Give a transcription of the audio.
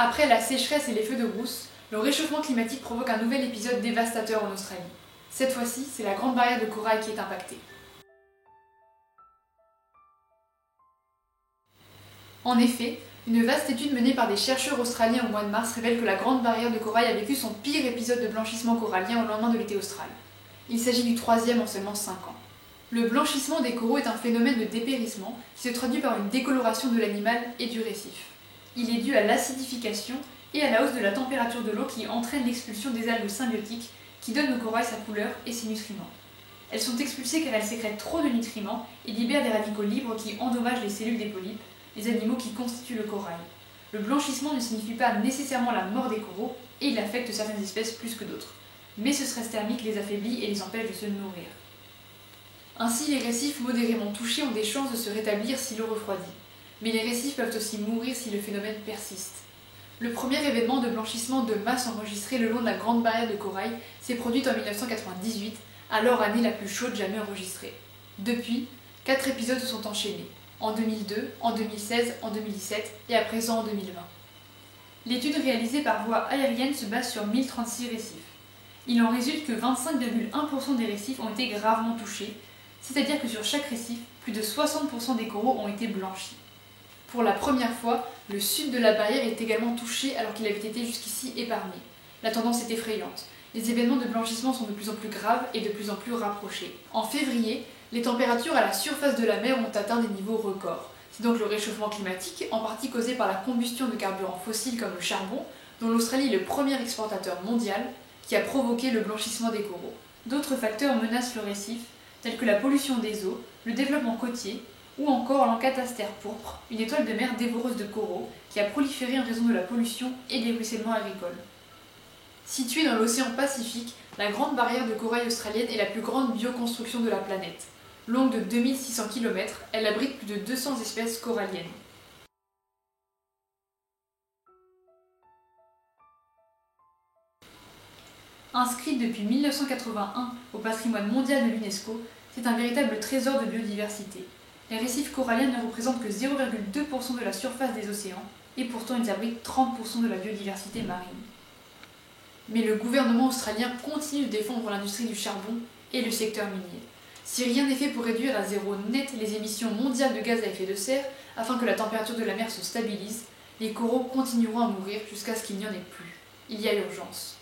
Après la sécheresse et les feux de brousse, le réchauffement climatique provoque un nouvel épisode dévastateur en Australie. Cette fois-ci, c'est la grande barrière de corail qui est impactée. En effet, une vaste étude menée par des chercheurs australiens au mois de mars révèle que la grande barrière de corail a vécu son pire épisode de blanchissement corallien au lendemain de l'été austral. Il s'agit du troisième en seulement 5 ans. Le blanchissement des coraux est un phénomène de dépérissement qui se traduit par une décoloration de l'animal et du récif. Il est dû à l'acidification et à la hausse de la température de l'eau qui entraîne l'expulsion des algues symbiotiques qui donnent au corail sa couleur et ses nutriments. Elles sont expulsées car elles sécrètent trop de nutriments et libèrent des radicaux libres qui endommagent les cellules des polypes, les animaux qui constituent le corail. Le blanchissement ne signifie pas nécessairement la mort des coraux et il affecte certaines espèces plus que d'autres. Mais ce stress thermique les affaiblit et les empêche de se nourrir. Ainsi, les récifs modérément touchés ont des chances de se rétablir si l'eau refroidit. Mais les récifs peuvent aussi mourir si le phénomène persiste. Le premier événement de blanchissement de masse enregistré le long de la Grande Barrière de Corail s'est produit en 1998, alors année la plus chaude jamais enregistrée. Depuis, 4 épisodes se sont enchaînés, en 2002, en 2016, en 2017 et à présent en 2020. L'étude réalisée par voie aérienne se base sur 1036 récifs. Il en résulte que 25,1% des récifs ont été gravement touchés, c'est-à-dire que sur chaque récif, plus de 60% des coraux ont été blanchis. Pour la première fois, le sud de la barrière est également touché alors qu'il avait été jusqu'ici épargné. La tendance est effrayante. Les événements de blanchissement sont de plus en plus graves et de plus en plus rapprochés. En février, les températures à la surface de la mer ont atteint des niveaux records. C'est donc le réchauffement climatique, en partie causé par la combustion de carburants fossiles comme le charbon, dont l'Australie est le premier exportateur mondial, qui a provoqué le blanchissement des coraux. D'autres facteurs menacent le récif, tels que la pollution des eaux, le développement côtier, ou encore l'encatastère pourpre, une étoile de mer dévoreuse de coraux qui a proliféré en raison de la pollution et des ruissellements agricoles. Située dans l'océan Pacifique, la Grande Barrière de Corail australienne est la plus grande bioconstruction de la planète. Longue de 2600 km, elle abrite plus de 200 espèces coralliennes. Inscrite depuis 1981 au patrimoine mondial de l'UNESCO, c'est un véritable trésor de biodiversité. Les récifs coralliens ne représentent que 0,2% de la surface des océans, et pourtant ils abritent 30% de la biodiversité marine. Mais le gouvernement australien continue de défendre l'industrie du charbon et le secteur minier. Si rien n'est fait pour réduire à zéro net les émissions mondiales de gaz à effet de serre, afin que la température de la mer se stabilise, les coraux continueront à mourir jusqu'à ce qu'il n'y en ait plus. Il y a urgence.